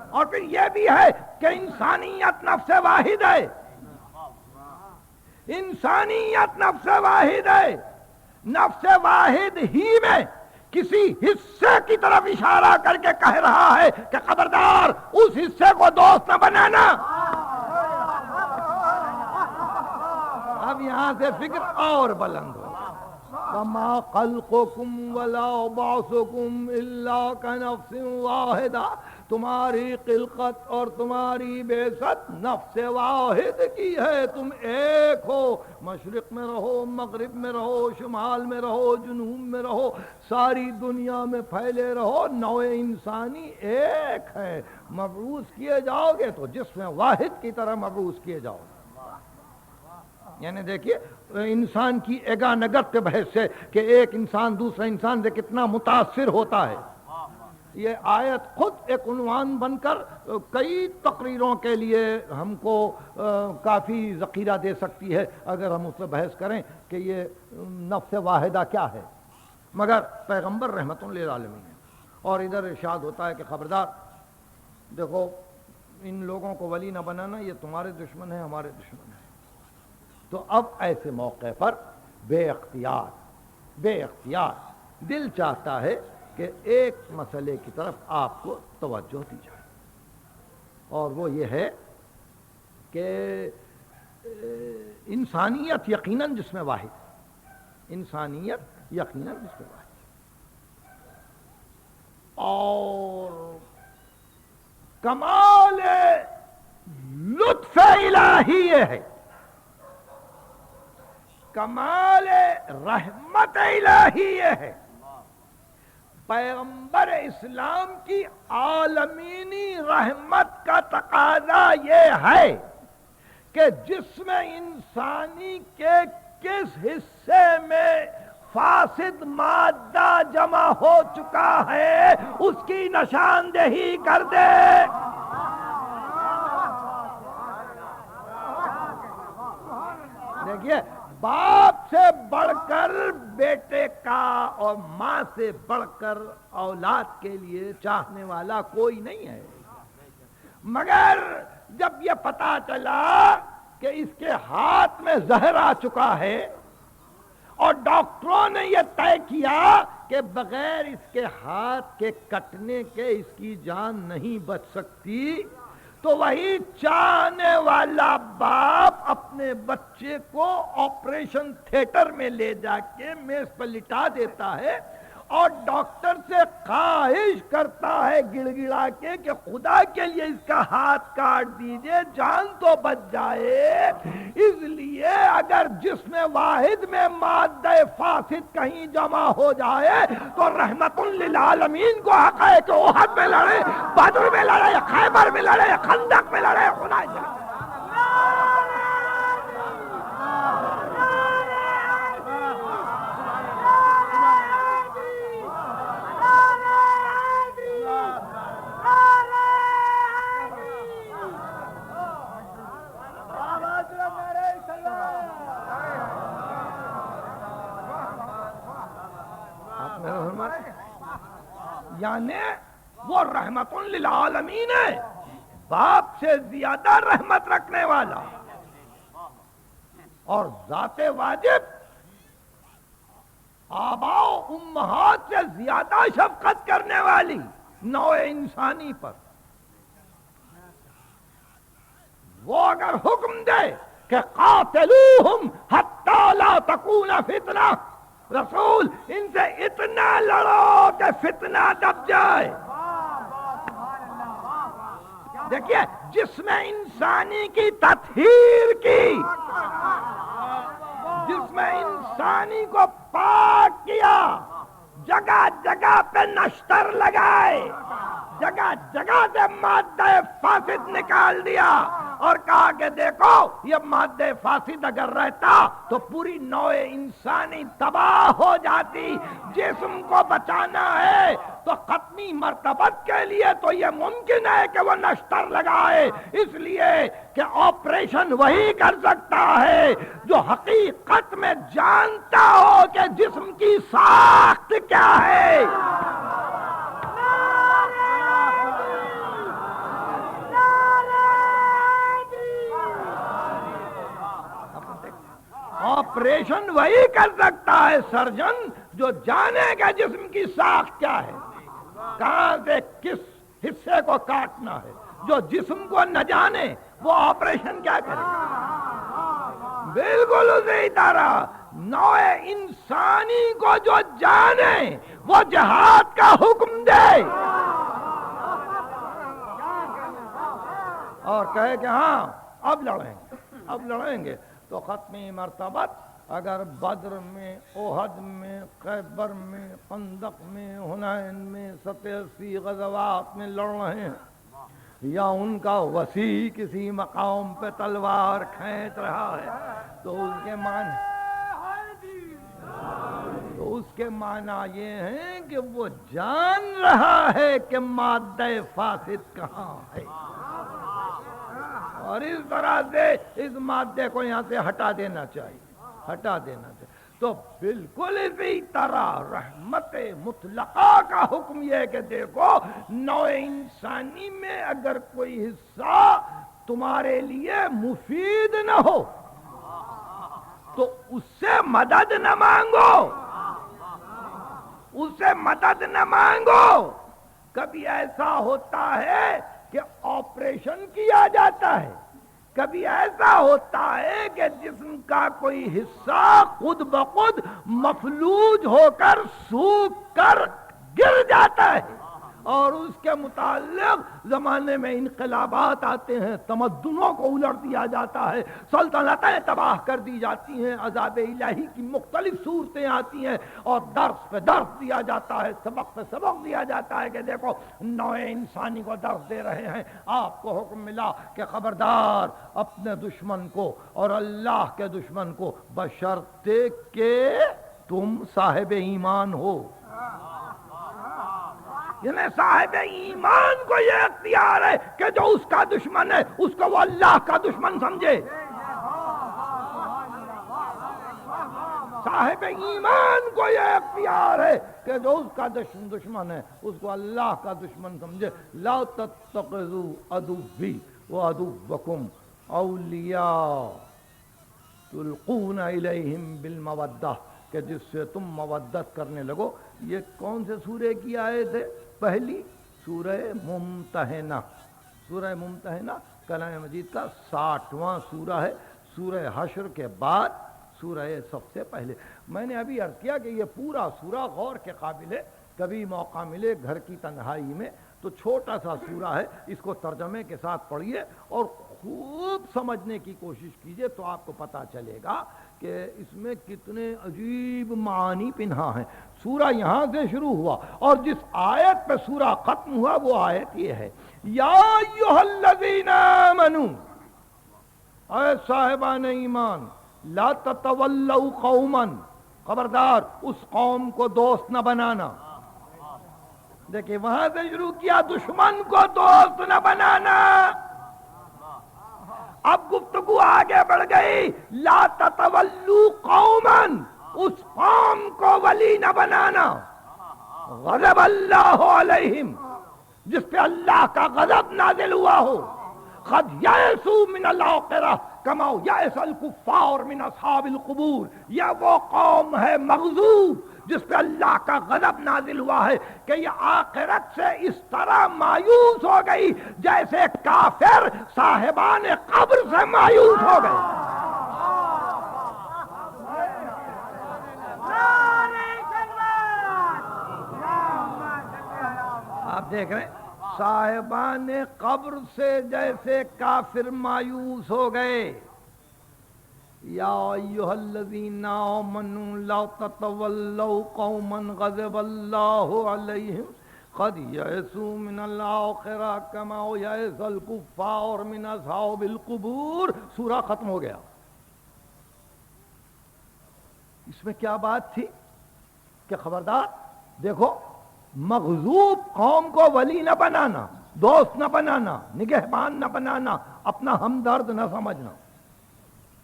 اور پھر یہ بھی ہے کہ انسانیت نفس واحد ہے، انسانیت نفس واحد ہے، نفس واحد ہی میں کسی حصے کی طرف اشارہ کر کے کہہ رہا ہے کہ خبردار اس حصے کو دوست نہ بنانا۔ اب یہاں سے فکر اور بلند ہو، وما خلقکم ولا بعثکم الا کنفس واحدہ، تمہاری خلقت اور تمہاری بعثت نفس واحد کی ہے، تم ایک ہو، مشرق میں رہو، مغرب میں رہو، شمال میں رہو، جنوب میں رہو، ساری دنیا میں پھیلے رہو، نوع انسانی ایک ہے، مبعوث کیے جاؤ گے تو جسم واحد کی طرح مبعوث کیے جاؤ گے۔ یعنی دیکھیے انسان کی ایگا نگت کے بحث سے کہ ایک انسان دوسرے انسان سے کتنا متاثر ہوتا ہے، یہ آیت خود ایک عنوان بن کر کئی تقریروں کے لیے ہم کو کافی ذخیرہ دے سکتی ہے اگر ہم اس پہ بحث کریں کہ یہ نفس واحدہ کیا ہے، مگر پیغمبر رحمت للعالمین ہے۔ اور ادھر ارشاد ہوتا ہے کہ خبردار دیکھو ان لوگوں کو ولی نہ بنانا، یہ تمہارے دشمن ہیں، ہمارے دشمن ہیں۔ تو اب ایسے موقع پر بے اختیار دل چاہتا ہے کہ ایک مسئلے کی طرف آپ کو توجہ دی جائے، اور وہ یہ ہے کہ انسانیت یقیناً جسم واحد، انسانیت یقیناً جسم واحد، اور کمال لطف الہی یہ ہے، کمال رحمت الہی یہ ہے، پیغمبر اسلام کی عالمینی رحمت کا تقاضا یہ ہے کہ جسم انسانی کے کس حصے میں فاسد مادہ جمع ہو چکا ہے اس کی نشاندہی کر دے۔ دیکھیے باپ سے بڑھ کر بیٹے کا اور ماں سے بڑھ کر اولاد کے لیے چاہنے والا کوئی نہیں ہے، مگر جب یہ پتا چلا کہ اس کے ہاتھ میں زہر آ چکا ہے اور ڈاکٹروں نے یہ طے کیا کہ بغیر اس کے ہاتھ کے کٹنے کے اس کی جان نہیں بچ سکتی، تو وہی چاہنے والا باپ اپنے بچے کو آپریشن تھیٹر میں لے جا کے میز پر لٹا دیتا ہے اور ڈاکٹر سے خواہش کرتا ہے گڑ گڑا کے کہ خدا کے لیے اس کا ہاتھ کاٹ دیجئے، جان تو بچ جائے۔ اس لیے اگر جسم واحد میں مادہ فاسد کہیں جمع ہو جائے تو رحمت للعالمین کو حق ہے کہ احد میں لڑے، بدر میں لڑے، خیبر میں لڑے، خندق میں لڑے، خدا جائے۔ یعنی وہ رحمت للعالمین ہے، باپ سے زیادہ رحمت رکھنے والا، اور ذات واجب آباء و امہات سے زیادہ شفقت کرنے والی نوع انسانی پر۔ وہ اگر حکم دے کہ قاتلوہم حتی لا تکون فتنہ، رسول ان سے اتنا لڑو کہ فتنہ دب جائے۔ دیکھیے جسم انسانی کی تطہیر کی، جسم انسانی کو پاک کیا، جگہ جگہ پہ نشتر لگائے، جگہ جگہ سے مادہ فاسد نکال دیا اور کہا کہ دیکھو یہ مادہ فاسد اگر رہتا تو پوری نوع انسانی تباہ ہو جاتی. جسم کو بچانا ہے تو ختمی مرتبت کے لیے تو یہ ممکن ہے کہ وہ نشتر لگائے، اس لیے کہ آپریشن وہی کر سکتا ہے جو حقیقت میں جانتا ہو کہ جسم کی ساخت کیا ہے. آپریشن وہی کر سکتا ہے سرجن جو جانے کہ جسم کی ساخت کیا ہے، کہاں سے کس حصے کو کاٹنا ہے. جو جسم کو نہ جانے وہ آپریشن کیا کرے. بالکل اسی طرح نوع انسانی کو جو جانے وہ جہاد کا حکم دے اور کہے کہ ہاں اب لڑیں گے تو ختمی مرتبت اگر بدر میں، احد میں، خیبر میں، خندق میں، حنین میں، 87 غزوات میں لڑ رہے ہیں، یا ان کا وسیع کسی مقام پہ تلوار کھینچ رہا ہے تو اس کے معنی یہ ہے کہ وہ جان رہا ہے کہ مادہ فاسد کہاں ہے اور اس طرح سے اس مادے کو یہاں سے ہٹا دینا چاہیے. تو بالکل اسی طرح رحمت مطلقہ کا حکم یہ ہے کہ دیکھو نوع انسانی میں اگر کوئی حصہ تمہارے لیے مفید نہ ہو تو اس سے مدد نہ مانگو. کبھی ایسا ہوتا ہے کہ آپریشن کیا جاتا ہے، کبھی ایسا ہوتا ہے کہ جسم کا کوئی حصہ خود بخود مفلوج ہو کر سوکھ کر گر جاتا ہے اور اس کے متعلق زمانے میں انقلابات آتے ہیں، تمدنوں کو الٹ دیا جاتا ہے، سلطنتیں تباہ کر دی جاتی ہیں، عذاب الہی کی مختلف صورتیں آتی ہیں اور درس پہ درس دیا جاتا ہے، سبق پہ سبق دیا جاتا ہے کہ دیکھو نوع انسانی کو درس دے رہے ہیں. آپ کو حکم ملا کہ خبردار اپنے دشمن کو اور اللہ کے دشمن کو بشرطے کہ تم صاحب ایمان ہو. یعنی صاحب ایمان کو یہ اختیار ہے کہ جو اس کا دشمن ہے اس کو وہ اللہ کا دشمن سمجھے. صاحب ایمان کو یہ اختیار ہے کہ جو اس کا دشمن ہے اس کو اللہ کا دشمن سمجھے. لا تتخذوا عدوی وعدوکم اولیاء تلقون الیہم بالمودہ کہ جس سے تم مودت کرنے لگو. یہ کون سے سورے کی آیت ہے؟ پہلی سورہ ممتحنہ. سورہ ممتحنہ کلام مجید کا 60واں سورہ ہے. سورہ حشر کے بعد سورہ سب سے پہلے. میں نے ابھی عرض کیا کہ یہ پورا سورہ غور کے قابل ہے. کبھی موقع ملے گھر کی تنہائی میں تو چھوٹا سا سورہ ہے، اس کو ترجمے کے ساتھ پڑھیے اور خوب سمجھنے کی کوشش کیجئے تو آپ کو پتہ چلے گا کہ اس میں کتنے عجیب معانی پنہا ہیں. سورہ یہاں سے شروع ہوا اور جس آیت پہ سورہ ختم ہوا وہ آیت یہ ہے یا ایھا الذین آمنوا، اے صاحبان ایمان، لا تتولوا قوما، خبردار اس قوم کو دوست نہ بنانا. دیکھیں وہاں سے شروع کیا دشمن کو دوست نہ بنانا. اب گفتگو آگے بڑھ گئی لا تتولوا قوما، اس قوم کو ولی نہ بنانا غضب اللہ علیہم، جس پہ اللہ کا غضب نازل ہوا ہو. قد یئسوا من الآخرہ کما یئس الکفار من اصحاب القبور. یہ وہ قوم ہے مغضوب جس پہ اللہ کا غضب نازل ہوا ہے کہ یہ آخرت سے اس طرح مایوس ہو گئی جیسے کافر صاحبان قبر سے مایوس ہو گئے. آپ دیکھ رہے ہیں صاحبان قبر سے جیسے کافر مایوس ہو گئے. یا ایھا الذین آمنوا لا تتولوا قوما غضب اللہ علیہم قد یئسوا من الآخرہ کما یئس الکفار من اصحاب القبور. سورہ ختم ہو گیا. اس میں کیا بات تھی کہ خبردار دیکھو مغضوب قوم کو ولی نہ بنانا, دوست نہ بنانا, نگہبان نہ بنانا, اپنا ہمدرد نہ سمجھنا.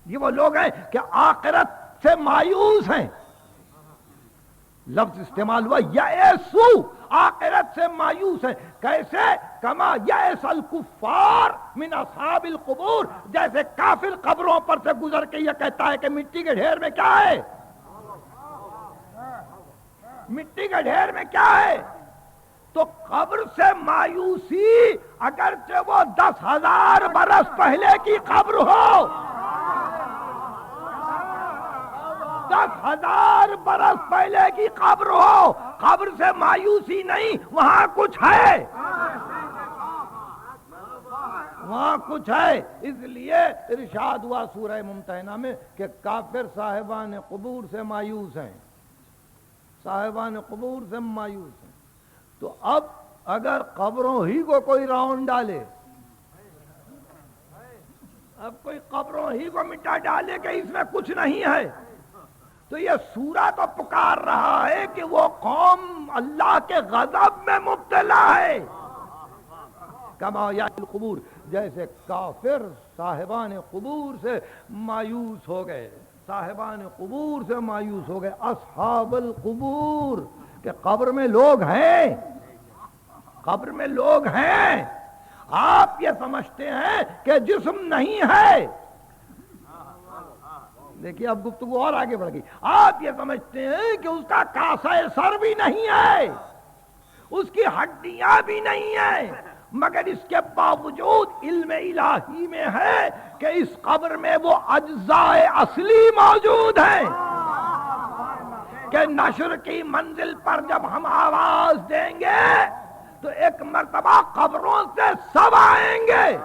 یہ وہ لوگ ہیں کہ آخرت سے مایوس ہیں. لفظ استعمال ہوا یئسو, آخرت سے مایوس ہے. کیسے؟ کما یئس الکفار من اصحاب القبور, جیسے کافر قبروں پر سے گزر کے یہ کہتا ہے کہ مٹی کے ڈھیر میں کیا ہے, مٹی کے ڈھیر میں کیا ہے. تو قبر سے مایوسی اگرچہ وہ 10,000 برس پہلے کی قبر ہو, 10,000 برس پہلے کی قبر ہو, قبر سے مایوسی نہیں, وہاں کچھ ہے, وہاں کچھ ہے. اس لیے ارشاد ہوا سورہ ممتحنہ میں کہ کافر صاحبان قبور سے مایوس ہیں, صاحبان قبور سے مایوس ہیں. تو اب اگر قبروں ہی کو کوئی راؤنڈ ڈالے, اب کوئی قبروں ہی کو مٹا ڈالے کہ اس میں کچھ نہیں ہے, تو یہ سورہ تو پکار رہا ہے کہ وہ قوم اللہ کے غضب میں مبتلا ہے. کما یئس القبور, جیسے کافر صاحبان قبور سے مایوس ہو گئے, صاحبان قبور سے مایوس ہو گئے. اصحاب القبور, کہ قبر میں لوگ ہیں, قبر میں لوگ ہیں. آپ یہ سمجھتے ہیں کہ جسم نہیں ہے, دیکھیے اب گفتگو اور آگے بڑھ گئی. آپ یہ سمجھتے ہیں کہ اس کا کاسہ سر بھی نہیں ہے, اس کی ہڈیاں بھی نہیں ہیں, مگر اس کے باوجود علم الہی میں ہے کہ اس قبر میں وہ اجزاء اصلی موجود ہیں کہ نشر کی منزل پر جب ہم آواز دیں گے تو ایک مرتبہ قبروں سے سب آئیں گے,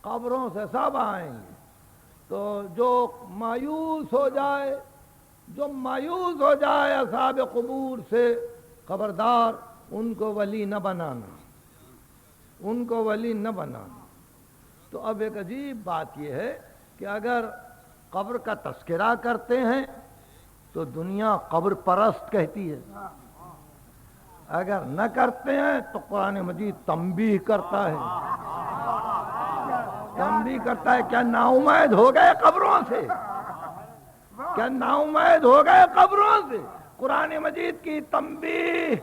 قبروں سے سب آئیں گے. تو جو مایوس ہو جائے, جو مایوس ہو جائے اصحاب قبور سے, خبردار ان کو ولی نہ بنانا, ان کو ولی نہ بنانا. تو اب ایک عجیب بات یہ ہے کہ اگر قبر کا تذکرہ کرتے ہیں تو دنیا قبر پرست کہتی ہے, اگر نہ کرتے ہیں تو قرآن مجید تنبیہ کرتا ہے, تنبیہ کرتا ہے. کیا نا امید ہو گئے قبروں سے, کیا نا امید ہو گئے قبروں سے؟ قرآن مجید کی تنبیہ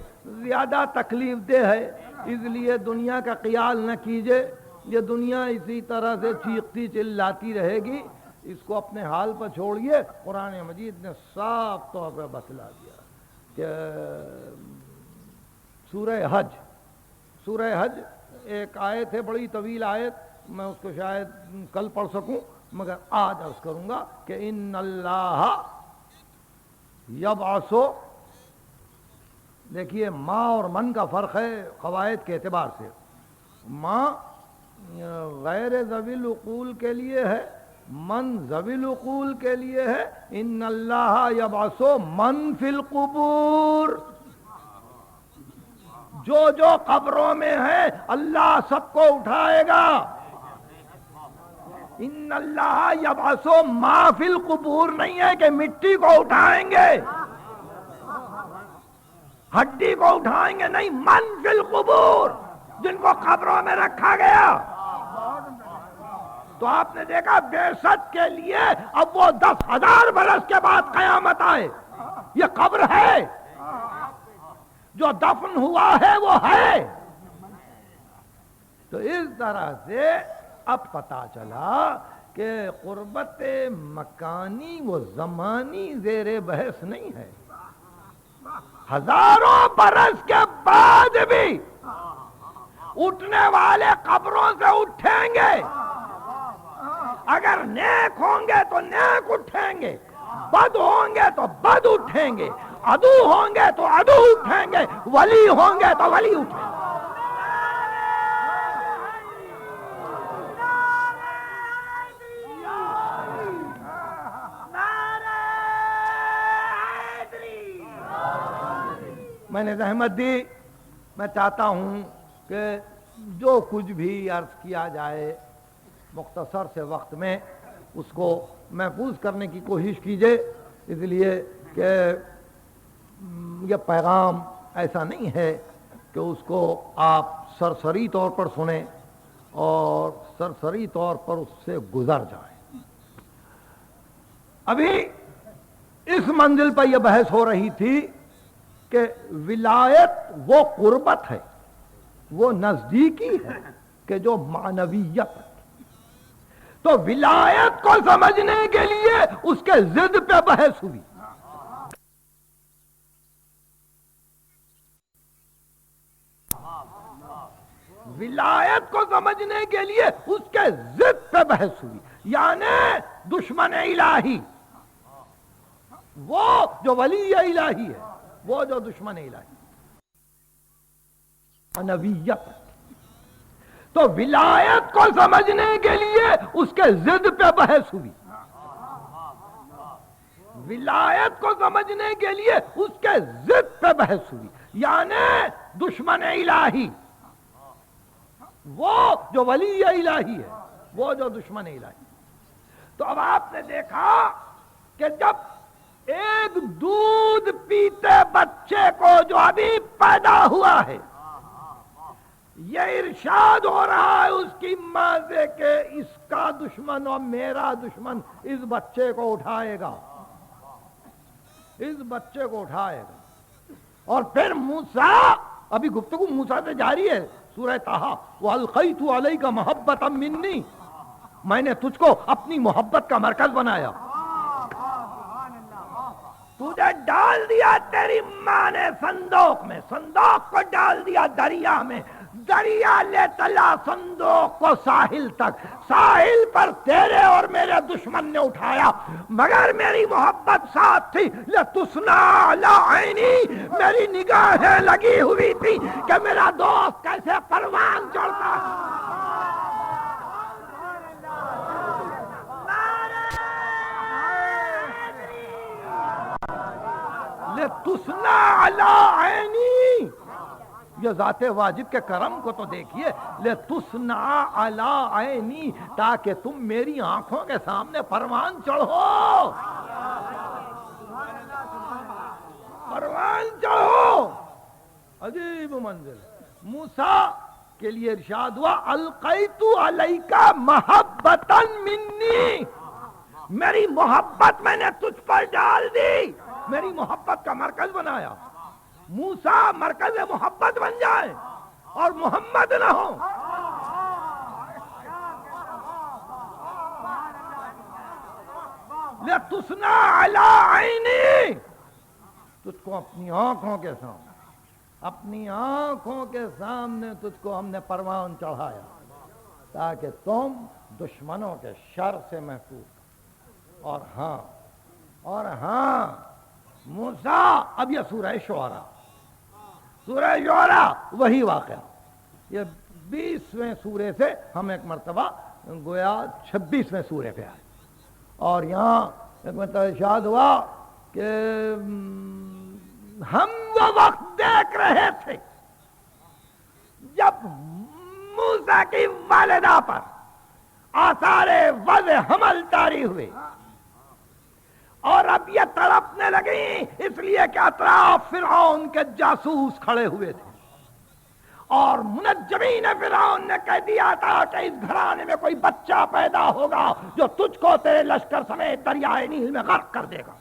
زیادہ تکلیف دہ ہے, اس لیے دنیا کا خیال نہ کیجئے. یہ دنیا اسی طرح سے چیختی چلاتی رہے گی, اس کو اپنے حال پر چھوڑیے. قرآن مجید نے صاف طور پر بتلا دیا کہ سورہ حج, سورہ حج ایک آیت ہے, بڑی طویل آیت, میں اس کو شاید کل پڑھ سکوں مگر آج عرض کروں گا کہ ان اللہ یبعث. دیکھیے ماں اور من کا فرق ہے قواعد کے اعتبار سے. ماں غیر ذوی العقول کے لیے ہے, من ذوی العقول کے لیے ہے. ان اللہ یبعث من فی القبور, جو قبروں میں ہے اللہ سب کو اٹھائے گا. ان اللہ یبعث ما فی القبور نہیں ہے کہ مٹی کو اٹھائیں گے, ہڈی کو اٹھائیں گے, نہیں, من فی القبور, جن کو قبروں میں رکھا گیا. تو آپ نے دیکھا بعثت کے لیے اب وہ 10,000 برس کے بعد قیامت آئے, یہ قبر ہے, جو دفن ہوا ہے وہ ہے. تو اس طرح سے اب پتا چلا کہ قربت مکانی و زمانی زیر بحث نہیں ہے. ہزاروں برس کے بعد بھی اٹھنے والے قبروں سے اٹھیں گے. اگر نیک ہوں گے تو نیک اٹھیں گے, بد ہوں گے تو بد اٹھیں گے, عدو ہوں گے تو عدو اٹھیں گے, ولی ہوں گے تو ولی اٹھیں گے. میں نے زحمت دی، میں چاہتا ہوں کہ جو کچھ بھی عرض کیا جائے مختصر سے وقت میں اس کو محفوظ کرنے کی کوشش کیجیے، اس لیے کہ یہ پیغام ایسا نہیں ہے کہ اس کو آپ سرسری طور پر سنیں اور سرسری طور پر اس سے گزر جائیں۔ ابھی اس منزل پر یہ بحث ہو رہی تھی کہ ولایت وہ قربت ہے، وہ نزدیکی ہے کہ جو معنویت ہے۔ تو ولایت کو سمجھنے کے لیے اس کے ضد پہ بحث ہوئی۔ ولایت کو سمجھنے کے لیے اس کے ضد پہ بحث ہوئی، یعنی دشمن الہی، وہ جو ولی الہی ہے، وہ جو دشمن الہی نبیت۔ تو ولایت کو سمجھنے کے لیے اس کے ضد پہ بحث ہوئی، ولایت کو سمجھنے کے لیے اس کے ضد پہ بحث ہوئی، یعنی دشمن الہی، وہ جو ولی الہی ہے، وہ جو دشمن الہی۔ تو اب آپ نے دیکھا کہ جب ایک دودھ پیتے بچے کو جو ابھی پیدا ہوا ہے، یہ ارشاد ہو رہا ہے اس کی ماں سے کہ اس کا دشمن اور میرا دشمن اس بچے کو اٹھائے گا، اس بچے کو اٹھائے گا۔ اور پھر موسیٰ، ابھی گفتگو موسیٰ سے جاری ہے، سورہ طٰہٰ، وَأَلْقَيْتُ عَلَيْكَ مَحَبَّةً مِّنِّي، میں نے تجھ کو اپنی محبت کا مرکز بنایا، تجھے ڈال دیا تیری ماں نے صندوق میں، صندوق کو ڈال دیا دریا میں، دریا لے چلا صندوق کو ساحل تک، ساحل پر تیرے اور میرے دشمن نے اٹھایا، مگر میری محبت ساتھ تھی، لَتُسْنَا عَلَىٰ عَيْنِي، میری نگاہیں لگی ہوئی تھی کہ میرا دوست کیسے پروان چڑھتا ہے۔ لَتُسْنَا عَلَىٰ عَيْنِي، یہ ذات واجب کے کرم کو تو دیکھیے، لَتُسْنَا عَلَىٰ عَيْنِي، تاکہ تم میری آنکھوں کے سامنے پروان چڑھو، پروان چڑھو۔ عجیب منزل۔ موسیٰ کے لیے ارشاد ہوا القیت علیک محبۃ منی، میری محبت میں نے تجھ پر ڈال دی، میری محبت کا مرکز بنایا۔ موسیٰ مرکز محبت بن جائے اور محمد نہ ہو۔ لِتُسْنَا عَلَىٰ عَيْنِي، تجھ کو اپنی آنکھوں کے سامنے، اپنی آنکھوں کے سامنے تجھ کو ہم نے پروان چڑھایا تاکہ تم دشمنوں کے شر سے محفوظ۔ اور ہاں موسیٰ، اب یہ سورہ شعراء، سورہ شعراء وہی واقعہ، یہ 20ویں سورے سے ہم ایک مرتبہ گویا 26ویں سورے پہ آئے، اور یہاں ایک مرتبہ ارشاد ہوا کہ ہم وہ وقت دیکھ رہے تھے جب موسیٰ کی والدہ پر آثار وضع حمل طاری ہوئے، اور اب یہ تڑپنے لگیں اس لیے کہ اطراف فرعون کے جاسوس کھڑے ہوئے تھے، اور منجمین فرعون نے کہہ دیا تھا کہ اس گھرانے میں کوئی بچہ پیدا ہوگا جو تجھ کو تیرے لشکر سمیت دریائے نیل میں غرق کر دے گا،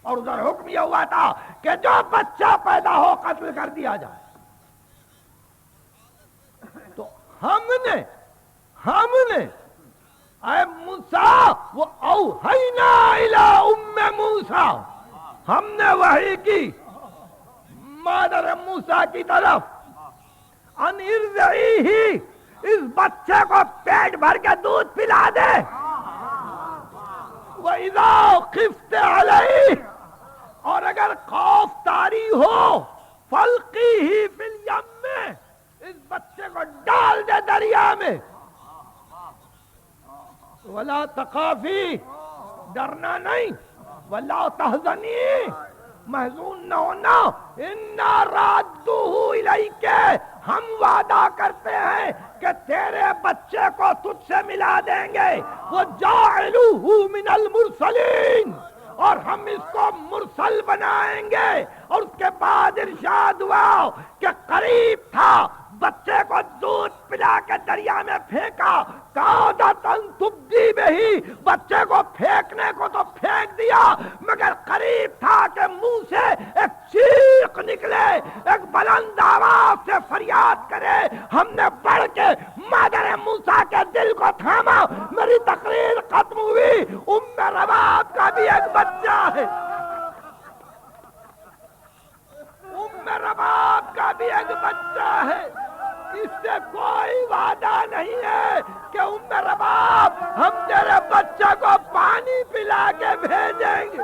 اور ادھر حکم یہ ہوا تھا کہ جو بچہ پیدا ہو قتل کر دیا جائے۔ تو ہم نے اے موسیٰ، وہ اوحینا الی ام موسیٰ، ہم نے وحی کی مادر موسیٰ کی طرف، ان ارضعیہ، اس بچے کو پیٹ بھر کے دودھ پلا دے، وَإِذَا خِفْتَ عَلَيْهِ، اور اگر خوف طاری ہو، فَالْقِيهِ فِي الْيَمِّ، اس بچے کو ڈال دے دریا میں، وَلَا تَخَافِي، ڈرنا نہیں، وَلَا تَحْزَنِي، محزون نہ ہونا، انا رادوہ الیک، ہم وعدہ کرتے ہیں کہ تیرے بچے کو تجھ سے ملا دیں گے، وجاعلوہ من المرسلین، اور ہم اس کو مرسل بنائیں گے۔ اور اس کے بعد ارشاد ہوا کہ قریب تھا، بچے کو دودھ پلا کے دریا میں پھینکا، کادتاً تبدی بہی، بچے کو پھینکنے کو تو پھینک دیا، مگر قریب تھا کہ منہ سے ایک چیخ نکلے، ایک بلند آواز سے فریاد کرے۔ ہم نے پڑھ کے مادر موسیٰ کے دل کو تھاما۔ میری تقریر ختم ہوئی، ام رباب کا بھی ایک بچہ ہے، ام رباب کا بھی ایک بچہ ہے، اس سے کوئی وعدہ نہیں ہے کہ ام رباب ہم تیرے بچہ کو پانی پلا کے بھیجیں گے۔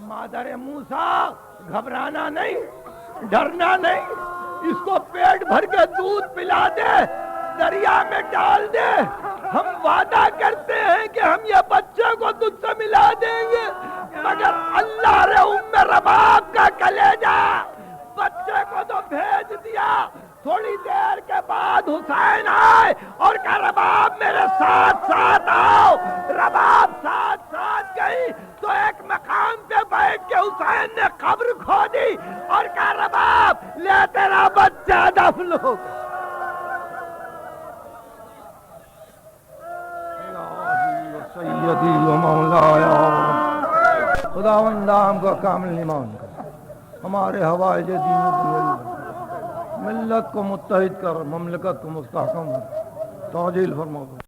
مادر موسیٰ گھبرانا نہیں، ڈرنا نہیں، اس کو پیٹ بھر کے دودھ پلا دے، دریا میں ڈال دے، ہم وعدہ کرتے ہیں کہ ہم یہ بچے کو تجھ سے ملا دیں گے۔ مگر اللہ نے ام رباب کا کلیجہ بچے کو تو بھیج دیا۔ تھوڑی دیر کے بعد حسین آئے اور کہا رباب میرے ساتھ ساتھ آؤ۔ رباب ساتھ ساتھ گئی تو ایک مقام پہ بیٹھ کے حسین نے قبر کھودی اور کہا رباب لے تیرا بچہ دفن ہو۔ سیدی و مولایا خداوند ہم کو کامل ایمان کر، ہمارے حوائج دین و دنیا، ملت کو متحد کر، مملکت کو مستحکم کر، تعجیل فرما۔